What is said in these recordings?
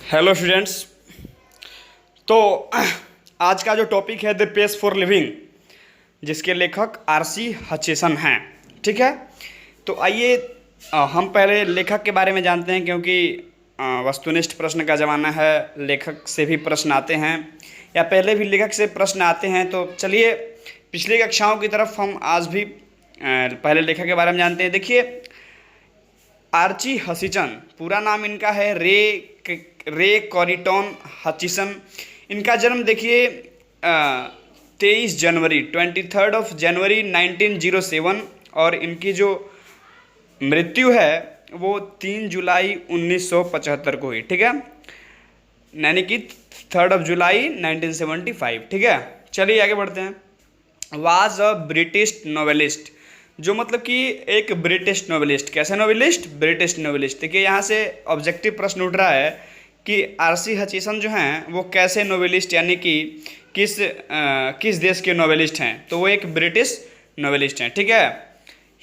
Hello students. तो आज का जो टॉपिक है द पेस फॉर लिविंग, जिसके लेखक आरसी हचिसन हैं। ठीक है, तो आइए हम पहले लेखक के बारे में जानते हैं, क्योंकि वस्तुनिष्ठ प्रश्न का ज़माना है। लेखक से भी प्रश्न आते हैं या पहले भी लेखक से प्रश्न आते हैं। तो चलिए पिछली कक्षाओं की तरफ हम आज भी पहले लेखक के बारे में जानते हैं। देखिए, आर्ची हचिसन, पूरा नाम इनका है रे कॉरिटन हचिसन। इनका जन्म देखिए 23 जनवरी 1907, और इनकी जो मृत्यु है वो 3 जुलाई 1975 को हुई। ठीक है, यानी कि 3 जुलाई 1975। ठीक है, चलिए आगे बढ़ते हैं। वाज अ ब्रिटिश नोवेलिस्ट, जो मतलब कि एक ब्रिटिश नोवेलिस्ट। कैसे नोवेलिस्ट? British novelist. देखिए यहाँ से ऑब्जेक्टिव प्रश्न उठ रहा है कि आरसी हचिसन जो हैं वो कैसे नोवेलिस्ट, यानी कि किस देश के नोवेलिस्ट हैं। तो वो एक ब्रिटिश नोवेलिस्ट हैं। ठीक है,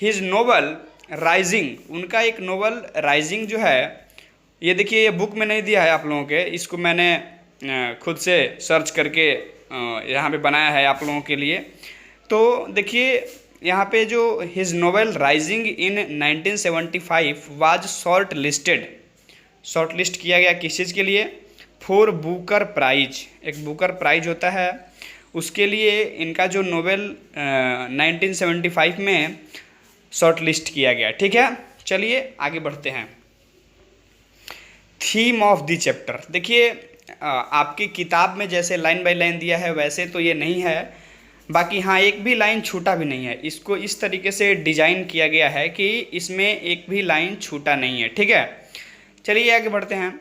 हिज नोवेल राइजिंग, उनका एक नोवेल राइजिंग जो है, ये देखिए ये बुक में नहीं दिया है आप लोगों के, इसको मैंने खुद से सर्च करके यहाँ पे बनाया है आप लोगों के लिए। तो देखिए यहाँ पे जो his novel rising in 1975 was short list किया गया किस चीज़ के लिए? For Booker prize. एक बुकर प्राइज होता है, उसके लिए इनका जो नोवेल 1975 में शॉर्ट लिस्ट किया गया। ठीक है, चलिए आगे बढ़ते हैं। थीम ऑफ द चैप्टर, देखिए आपकी किताब में जैसे लाइन बाय लाइन दिया है वैसे तो ये नहीं है, बाकी हाँ एक भी लाइन छूटा भी नहीं है। इसको इस तरीके से डिजाइन किया गया है कि इसमें एक भी लाइन छूटा नहीं है। ठीक है, चलिए आगे बढ़ते हैं।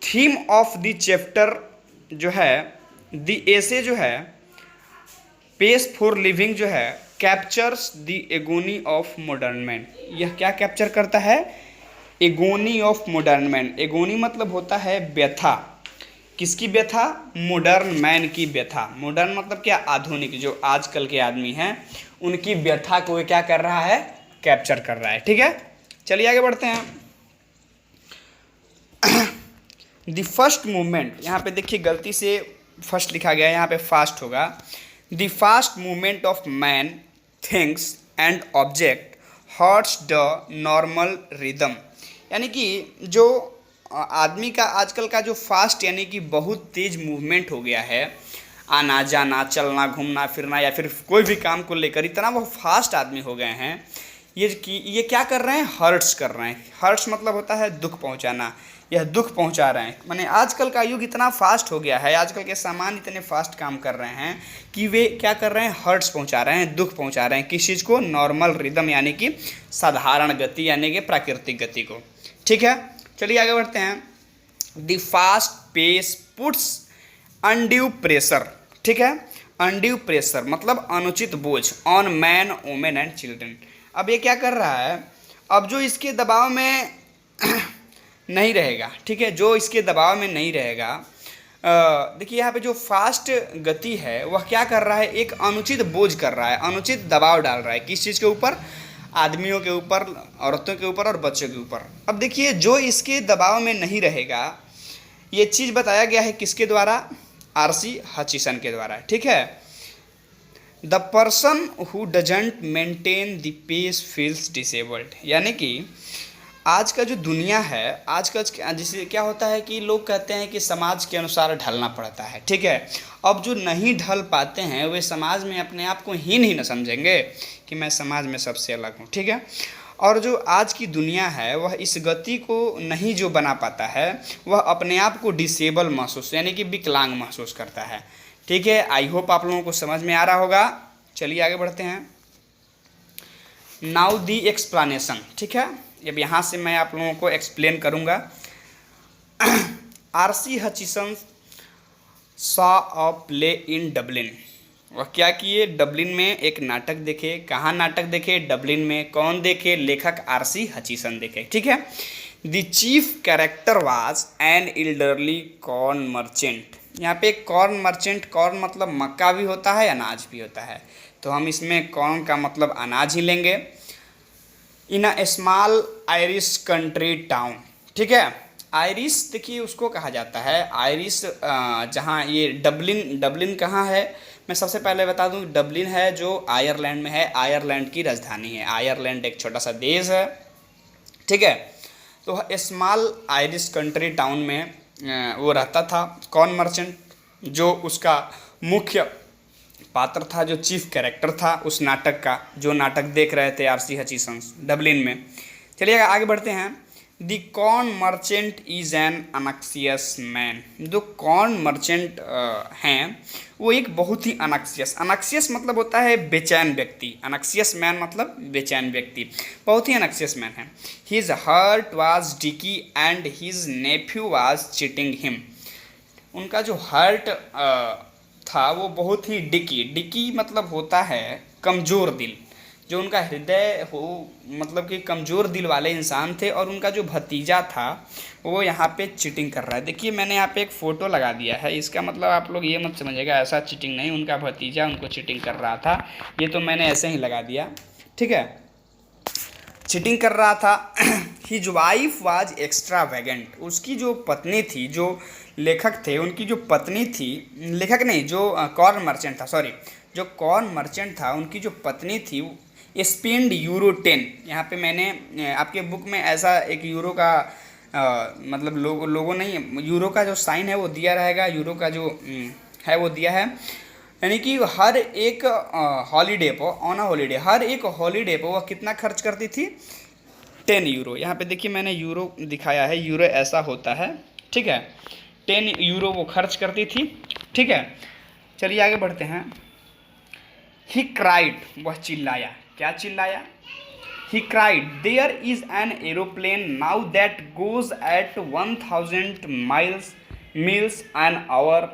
थीम ऑफ द चैप्टर जो है, द एसे जो है पेस फॉर लिविंग जो है, captures the agony of modern man. यह क्या कैप्चर करता है? Agony of modern man. Agony मतलब होता है व्यथा। किसकी व्यथा? मॉडर्न मैन की व्यथा। मॉडर्न मतलब क्या? आधुनिक, जो आजकल के आदमी हैं उनकी व्यथा को क्या कर रहा है? कैप्चर कर रहा है। ठीक है, चलिए आगे बढ़ते हैं। द फर्स्ट मूवमेंट, यहाँ पे देखिए गलती से फर्स्ट लिखा गया है, यहाँ पे फास्ट होगा। The fast movement of man things and object hertz the normal rhythm, यानी कि जो आदमी का आजकल का जो फास्ट, यानी कि बहुत तेज मूवमेंट हो गया है, आना जाना, चलना, घूमना फिरना, या फिर कोई भी काम को लेकर इतना वो फास्ट आदमी हो गए हैं, ये क्या कर रहे हैं? हर्ट्स कर रहे हैं। हर्ट्स मतलब होता है दुख पहुंचाना। यह दुख पहुंचा रहे हैं, माने आजकल का युग इतना फास्ट हो गया है, आजकल के सामान इतने फास्ट काम कर रहे हैं कि वे क्या कर रहे हैं? हर्ट्स पहुंचा रहे हैं, दुख पहुंचा रहे हैं। किस चीज़ को? नॉर्मल रिदम, यानी कि साधारण गति, यानी कि प्राकृतिक गति को। ठीक है, चलिए आगे बढ़ते हैं। The fast pace puts undue pressure. ठीक है, अनड्यू प्रेशर मतलब अनुचित बोझ on man, women and children. अब ये क्या कर रहा है? अब जो इसके दबाव में नहीं रहेगा, ठीक है, जो इसके दबाव में नहीं रहेगा, देखिए यहाँ पे जो फास्ट गति है वह क्या कर रहा है? एक अनुचित बोझ कर रहा है, अनुचित दबाव डाल रहा है। किस चीज़ के ऊपर? आदमियों के ऊपर, औरतों के ऊपर और बच्चों के ऊपर। अब देखिए जो इसके दबाव में नहीं रहेगा, ये चीज़ बताया गया है किसके द्वारा? आरसी हचिसन के द्वारा। ठीक है, the person who doesn't maintain the pace feels disabled, यानी कि आज का जो दुनिया है, आज का जैसे क्या होता है कि लोग कहते हैं कि समाज के अनुसार ढलना पड़ता है। ठीक है, अब जो नहीं ढल पाते हैं वे समाज में अपने आप को हीन ही न समझेंगे कि मैं समाज में सबसे अलग हूँ। ठीक है, और जो आज की दुनिया है वह इस गति को नहीं जो बना पाता है, वह अपने आप को डिसेबल महसूस, यानी कि विकलांग महसूस करता है। ठीक है, आई होप आप लोगों को समझ में आ रहा होगा। चलिए आगे बढ़ते हैं। Now the explanation. ठीक है, अब यहाँ से मैं आप लोगों को एक्सप्लेन करूँगा। RC Hutchison saw a play in Dublin. वह क्या किए? डबलिन में एक नाटक देखे। कहाँ नाटक देखे? डबलिन में। कौन देखे? लेखक आरसी हचिसन देखे। ठीक है, the chief character was an elderly corn merchant. यहाँ पे कॉर्न मर्चेंट, कॉर्न मतलब मक्का भी होता है, अनाज भी होता है, तो हम इसमें कॉर्न का मतलब अनाज ही लेंगे। In a small Irish country town. ठीक है, आयरिश देखिए उसको कहा जाता है, आयरिश जहाँ ये डबलिन, डबलिन कहाँ है, मैं सबसे पहले बता दूँ, डबलिन है जो आयरलैंड में है, आयरलैंड की राजधानी है। आयरलैंड एक छोटा सा देश है, ठीक है। तो स्मॉल आयरिश कंट्री टाउन में वो रहता था कॉर्न मर्चेंट, जो उसका मुख्य पात्र था, जो चीफ कैरेक्टर था उस नाटक का, जो नाटक देख रहे थे आरसी हचिसंस डबलिन में। चलिए आगे बढ़ते हैं। The corn merchant is an anxious man. जो कॉर्न मर्चेंट हैं वो एक बहुत ही अनक्सियस, अनक्सियस मतलब होता है बेचैन व्यक्ति, अनक्सियस मैन मतलब बेचैन व्यक्ति, बहुत ही अनक्सियस मैन है। His heart was dicky and his nephew was cheating him. उनका जो हार्ट था वो बहुत ही डिकी, डिकी मतलब होता है कमज़ोर दिल, जो उनका हृदय हो मतलब कि कमज़ोर दिल वाले इंसान थे। और उनका जो भतीजा था वो यहाँ पे चीटिंग कर रहा है। देखिए मैंने यहाँ पे एक फ़ोटो लगा दिया है, इसका मतलब आप लोग ये मत समझिएगा ऐसा चीटिंग नहीं, उनका भतीजा उनको चीटिंग कर रहा था, ये तो मैंने ऐसे ही लगा दिया, ठीक है, चीटिंग कर रहा था। His wife was extravagant. उसकी जो पत्नी थी, जो लेखक थे उनकी जो पत्नी थी, लेखक नहीं जो कॉर्न मर्चेंट था, सॉरी, जो कॉर्न मर्चेंट था उनकी जो पत्नी थी स्पेंड यूरो 10। यहाँ पे मैंने आपके बुक में ऐसा एक यूरो का मतलब लोगो नहीं, यूरो का जो साइन है वो दिया रहेगा, यूरो का जो है वो दिया है, यानी कि हर एक हॉलीडे पर, ऑन अ हॉलीडे, हर एक हॉलीडे पर वह कितना खर्च करती थी, 10 यूरो। यहाँ पे देखिए मैंने यूरो दिखाया है, यूरो ऐसा होता है, ठीक है, 10 यूरो वो खर्च करती थी, ठीक है। चलिए आगे बढ़ते हैं। ही क्राइड, वह चिल्लाया, क्या चिल्लाया, he cried there is an aeroplane now that goes at 1000 miles an hour.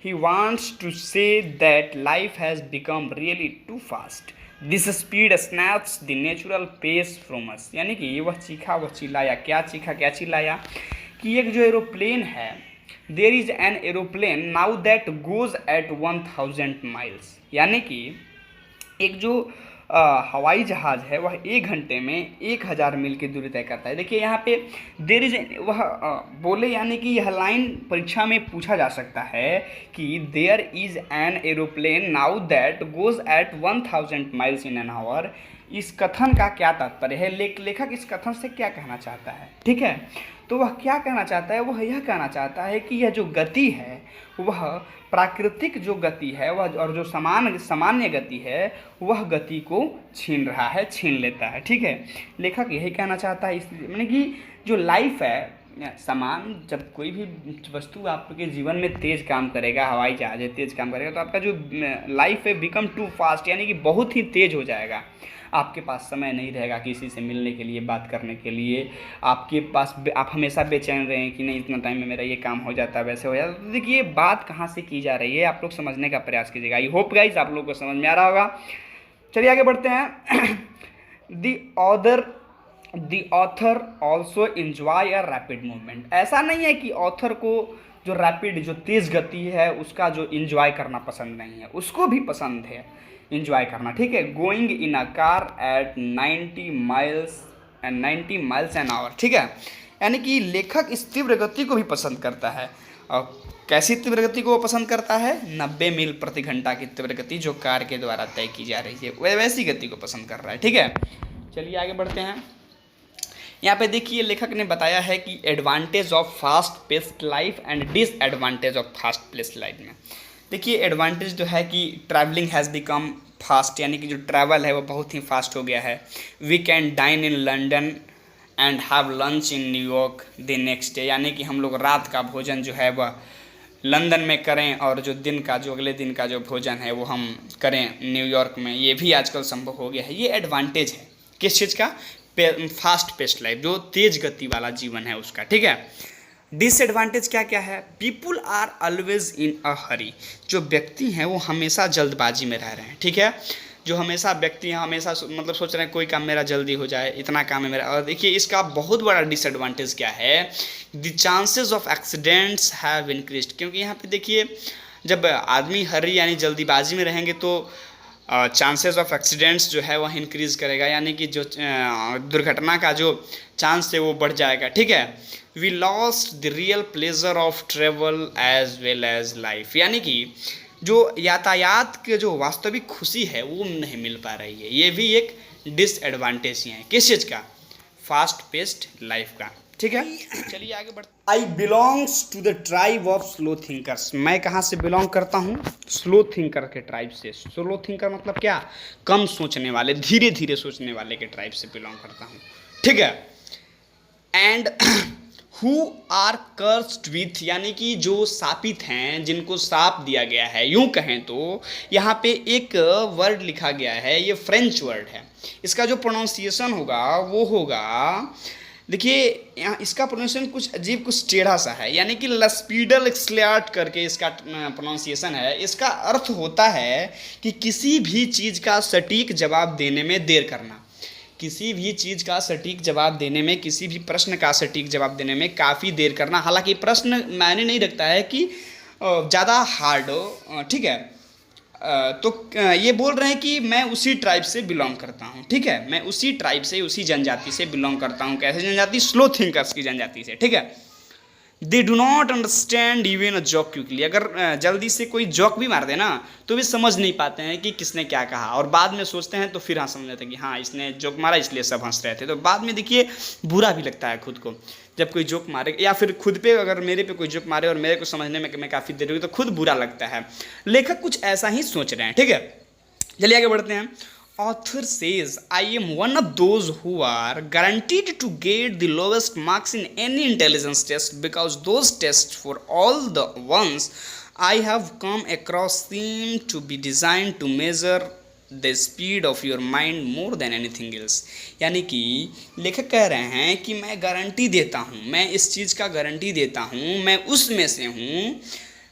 He wants to say that life has become really too fast. This speed snaps the natural pace from us. यानी कि वह चीखा, वह चिल्लाया, क्या चीखा क्या चिल्लाया, कि एक जो एरोप्लेन है, there is an aeroplane now that goes at 1000 miles, यानी कि एक जो हवाई जहाज़ है वह 1 घंटे में 1000 मील की दूरी तय करता है। देखिए यहाँ पे देर इज, वह बोले, यानी कि यह लाइन परीक्षा में पूछा जा सकता है कि there is an aeroplane now that goes at 1000 miles in an hour. इस कथन का क्या तात्पर्य है, लेखक इस कथन से क्या कहना चाहता है, ठीक है। तो वह क्या कहना चाहता है, वह यह कहना चाहता है कि यह जो गति है वह प्राकृतिक जो गति है वह, और जो सामान्य गति है वह गति को छीन रहा है, छीन लेता है, ठीक है। लेखक यही कहना चाहता है, इसलिए यानी कि जो लाइफ है, समान, जब कोई भी वस्तु आपके जीवन में तेज़ काम करेगा, हवाई जहाज है तेज़ काम करेगा, तो आपका जो लाइफ है बिकम टू फास्ट, यानी कि बहुत ही तेज़ हो जाएगा। आपके पास समय नहीं रहेगा किसी से मिलने के लिए, बात करने के लिए, आपके पास आप हमेशा बेचैन रहें कि नहीं इतना टाइम में मेरा ये काम हो जाता है, वैसे हो जाता है। तो देखिए बात कहाँ से की जा रही है, आप लोग समझने का प्रयास कीजिएगा। आई होप गाइस आप लोग को समझ में आ रहा होगा। चलिए आगे बढ़ते हैं। The author also enjoy a rapid movement. ऐसा नहीं है कि ऑथर को जो रैपिड, जो तेज़ गति है उसका जो इंजॉय करना पसंद नहीं है, उसको भी पसंद है इंजॉय करना, ठीक है। Going in a car eight 90 miles an hour, ठीक है, यानी कि लेखक इस तीव्र गति को भी पसंद करता है। और कैसी तीव्र गति को वो पसंद करता है, 90 मील प्रति घंटा की तीव्र गति जो कार के द्वारा तय की जा रही है, वैसी गति को पसंद कर रहा है, ठीक है। चलिए आगे बढ़ते हैं। यहाँ पे देखिए लेखक ने बताया है कि advantage of fast paced life and disadvantage of fast paced life में। देखिए एडवांटेज जो है कि ट्रैवलिंग हैज़ बिकम फास्ट, यानी कि जो ट्रैवल है वो बहुत ही फास्ट हो गया है। We can dine in London and have lunch in New York the next day, यानी कि हम लोग रात का भोजन जो है वह लंदन में करें और जो दिन का, जो अगले दिन का जो भोजन है वो हम करें न्यूयॉर्क में, ये भी आजकल संभव हो गया है। ये एडवांटेज है किस चीज़ का, फास्ट पेस्ड लाइफ, जो तेज गति वाला जीवन है उसका, ठीक है। डिसएडवांटेज क्या क्या है, पीपुल आर ऑलवेज इन अ हरी, जो व्यक्ति हैं वो हमेशा जल्दबाजी में रह रहे हैं, ठीक है। जो हमेशा व्यक्ति हमेशा मतलब सोच रहे हैं कोई काम मेरा जल्दी हो जाए, इतना काम है मेरा। और देखिए इसका बहुत बड़ा डिसएडवांटेज क्या है, the chances of accidents have increased, क्योंकि यहाँ पे देखिए जब आदमी हरी यानी जल्दीबाजी में रहेंगे तो चांसेस ऑफ एक्सीडेंट्स जो है वह इंक्रीज़ करेगा, यानी कि जो दुर्घटना का जो चांस है वो बढ़ जाएगा, ठीक है। We lost the real pleasure of travel as well as life, यानी कि जो यातायात के जो वास्तविक खुशी है वो नहीं मिल पा रही है। ये भी एक डिसएडवांटेज ही है, किस चीज़ का? फास्ट पेस्ड लाइफ का, ठीक है। चलिए आगे बढ़ते। I belongs to the tribe of slow thinkers, मैं कहाँ से बिलोंग करता हूँ? स्लो थिंकर के ट्राइब से। स्लो थिंकर मतलब क्या? कम सोचने वाले, धीरे धीरे सोचने वाले के ट्राइब से बिलोंग करता हूँ, ठीक है। And who are cursed with, यानी कि जो शापित हैं, जिनको शाप दिया गया है, यूं कहें तो यहाँ पे एक वर्ड लिखा गया है, ये फ्रेंच वर्ड है। इसका जो प्रोनाउंसिएशन होगा वो होगा, देखिए यहाँ इसका प्रोनाउंसिएशन कुछ अजीब, कुछ टेढ़ा सा है, यानी कि लस्पीडल एक्सल्याट करके इसका प्रोनाउंसिएशन है। इसका अर्थ होता है कि किसी भी चीज़ का सटीक जवाब देने में देर करना, किसी भी चीज़ का सटीक जवाब देने में, किसी भी प्रश्न का सटीक जवाब देने में काफ़ी देर करना। हालांकि प्रश्न मायने नहीं रखता है कि ज़्यादा हार्ड हो, ठीक है। तो ये बोल रहे हैं कि मैं उसी ट्राइब से बिलोंग करता हूँ, ठीक है। मैं उसी ट्राइब से, उसी जनजाति से बिलोंग करता हूँ। कैसे जनजाति? स्लो थिंकर्स की जनजाति से, ठीक है। They do not understand even a joke quickly, अगर जल्दी से कोई जॉक भी मार दे ना तो भी समझ नहीं पाते हैं कि किसने क्या कहा, और बाद में सोचते हैं तो फिर हाँ समझ जाते हैं कि हाँ इसने जोक मारा इसलिए सब हंस रहे थे। तो बाद में देखिए बुरा भी लगता है खुद को जब कोई जोक मारे, या फिर खुद पे अगर मेरे पे कोई जोक मारे और मेरे को समझने में मैं काफ़ी देर हुई तो खुद बुरा लगता है। लेखक कुछ ऐसा ही सोच रहे हैं, ठीक है। चलिए आगे बढ़ते हैं। Author says, I am one of those who are guaranteed to get the lowest marks in any intelligence test because those tests for all the ones I have come across seem to be designed to measure the speed of your mind more than anything else। यानी कि लेखक कह रहे हैं कि मैं guarantee देता हूँ, मैं इस चीज़ का गारंटी देता हूँ, मैं उसमें से हूँ,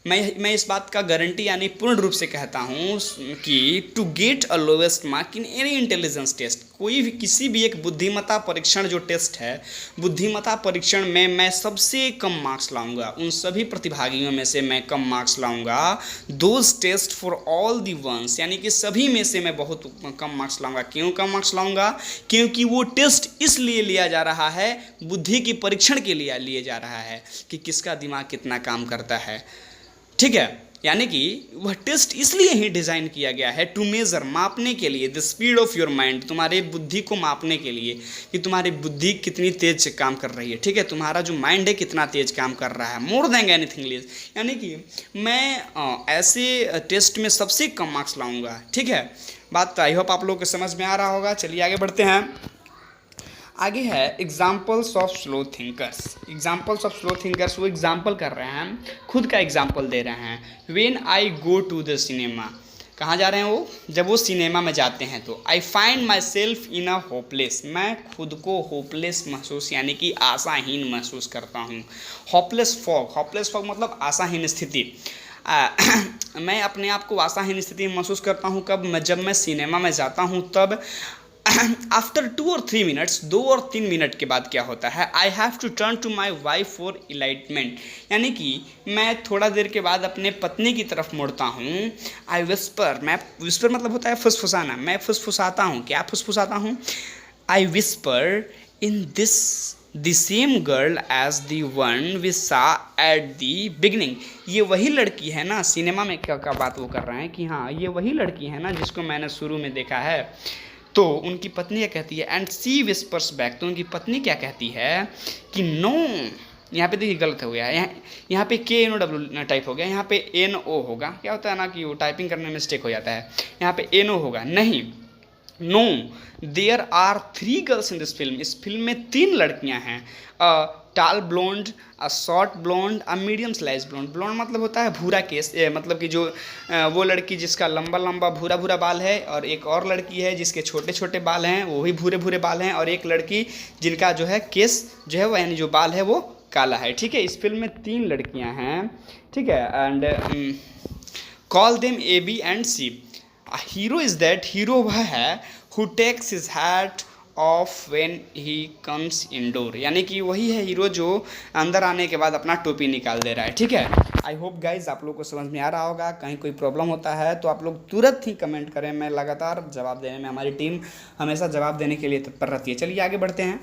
मैं इस बात का गारंटी यानी पूर्ण रूप से कहता हूँ कि to get a lowest mark in any intelligence test, कोई भी किसी भी एक बुद्धिमत्ता परीक्षण जो टेस्ट है, बुद्धिमत्ता परीक्षण में मैं सबसे कम मार्क्स लाऊंगा, उन सभी प्रतिभागियों में से मैं कम मार्क्स लाऊंगा। Those test for all the ones, यानी कि सभी में से मैं बहुत कम मार्क्स लाऊंगा। क्यों कम मार्क्स लाऊंगा? क्योंकि वो टेस्ट इसलिए लिया जा रहा है, बुद्धि की परीक्षण के लिए लिए जा रहा है कि किसका दिमाग कितना काम करता है, ठीक है। यानी कि वह टेस्ट इसलिए ही डिज़ाइन किया गया है टू मेज़र, मापने के लिए, the speed of your mind, तुम्हारे बुद्धि को मापने के लिए कि तुम्हारी बुद्धि कितनी तेज काम कर रही है, ठीक है। तुम्हारा जो माइंड है कितना तेज काम कर रहा है, मोर देन एनीथिंग एल्स। यानी कि मैं ऐसे टेस्ट में सबसे कम मार्क्स लाऊंगा, ठीक है। बात आई होप आप लोगों को समझ में आ रहा होगा। चलिए आगे बढ़ते हैं। आगे है examples of slow thinkers. Examples of slow thinkers, वो एग्जाम्पल कर रहे हैं, खुद का एग्जाम्पल दे रहे हैं। When I go to the cinema, कहाँ जा रहे हैं वो? जब वो सिनेमा में जाते हैं तो I find my self in a hopeless, मैं खुद को होपलेस महसूस यानी कि आशाहीन महसूस करता हूँ। होपलेस फॉग, होपलेस फॉग मतलब आशाहीन स्थिति। मैं अपने आप को आशाहीन स्थिति में महसूस करता हूँ कब? जब मैं सिनेमा में जाता हूँ तब आफ्टर 2 और 3 मिनट्स, 2 और 3 मिनट के बाद क्या होता है? I have to turn to my wife for enlightenment, यानी कि मैं थोड़ा देर के बाद अपने पत्नी की तरफ मुड़ता हूँ। आई विस्पर, मैं विस्पर मतलब होता है फुसफुसाना, मैं फुसफुसाता हूँ। क्या फुसफुसाता हूँ? I whisper in this the same girl as the one we saw at the beginning. ये वही लड़की है ना, सिनेमा में क्या बात वो कर रहे हैं कि हाँ ये वही लड़की है ना जिसको मैंने शुरू में देखा है। तो उनकी पत्नी क्या कहती है? एंड सी विस्पर्स बैक, तो उनकी पत्नी क्या कहती है कि नो, यहाँ पे देखिए गलत हो गया है, यहाँ पे KNOW टाइप हो गया, यहाँ पे NO होगा। क्या होता है ना कि वो टाइपिंग करने में मिस्टेक हो जाता है, यहाँ पे NO होगा। नहीं, no, there are 3 girls in this film, इस फिल्म में 3 लड़कियाँ हैं। Tall blonde, a short blonde, a medium स्लाइज ब्लोंड। ब्लोंड मतलब होता है भूरा केस, मतलब कि जो वो लड़की जिसका लंबा लंबा भूरा भूरा बाल है, और एक और लड़की है जिसके छोटे छोटे बाल हैं, वो भी भूरे भूरे बाल हैं, और एक लड़की जिनका जो है केस जो है वो यानी जो बाल है वो काला है, ठीक है। इस फिल्म में 3 लड़कियां हैं, ठीक है। And call them AB and C। Hero is that, hero वह है who takes his hat off when he comes indoor, यानी कि वही है हीरो जो अंदर आने के बाद अपना टोपी निकाल दे रहा है। ठीक है, आई होप गाइज आप लोग को समझ में आ रहा होगा। कहीं कोई प्रॉब्लम होता है तो आप लोग तुरंत ही कमेंट करें, मैं लगातार जवाब देने में, हमारी टीम हमेशा जवाब देने के लिए तत्पर रहती है। चलिए आगे बढ़ते हैं।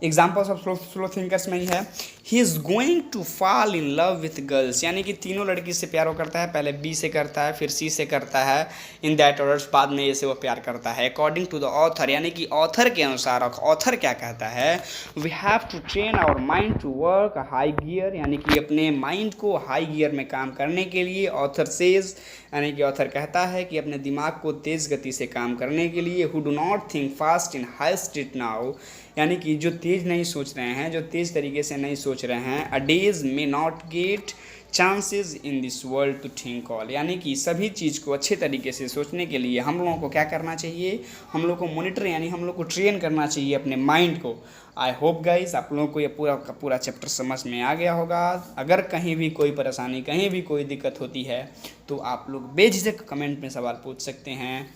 एग्जाम्पल्स ऑफ स्लो थिंकर्स में ही है, he is going to fall in love with girls, यानी कि तीनों लड़की से प्यार वो करता है, पहले बी से करता है, फिर सी से करता है, इन दैट ऑर्डर्स, बाद में ए से वो प्यार करता है। अकॉर्डिंग टू द ऑथर, यानी कि ऑथर के अनुसार, ऑथर क्या कहता है, we have to train our mind to work high gear, यानी कि अपने माइंड को हाई गियर में काम करने के लिए, ऑथर सेज, यानी कि ऑथर कहता है कि अपने दिमाग को तेज़ गति से काम करने के लिए, who do not think fast in high street now, यानी कि जो तेज़ नहीं सोच रहे हैं, जो तेज़ तरीके से नहीं सोच रहे हैं, a days may not get chances in this world to think all, यानी कि सभी चीज़ को अच्छे तरीके से सोचने के लिए हम लोगों को क्या करना चाहिए, हम लोग को मॉनिटर यानी हम लोग को ट्रेन करना चाहिए अपने माइंड को। आई होप गाइस आप लोगों को ये पूरा का पूरा चैप्टर समझ में आ गया होगा। अगर कहीं भी कोई परेशानी, कहीं भी कोई दिक्कत होती है तो आप लोग बेझिझक कमेंट में सवाल पूछ सकते हैं।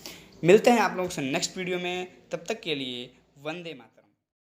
मिलते हैं आप लोगों से नेक्स्ट वीडियो में, तब तक के लिए वंदे मातरम।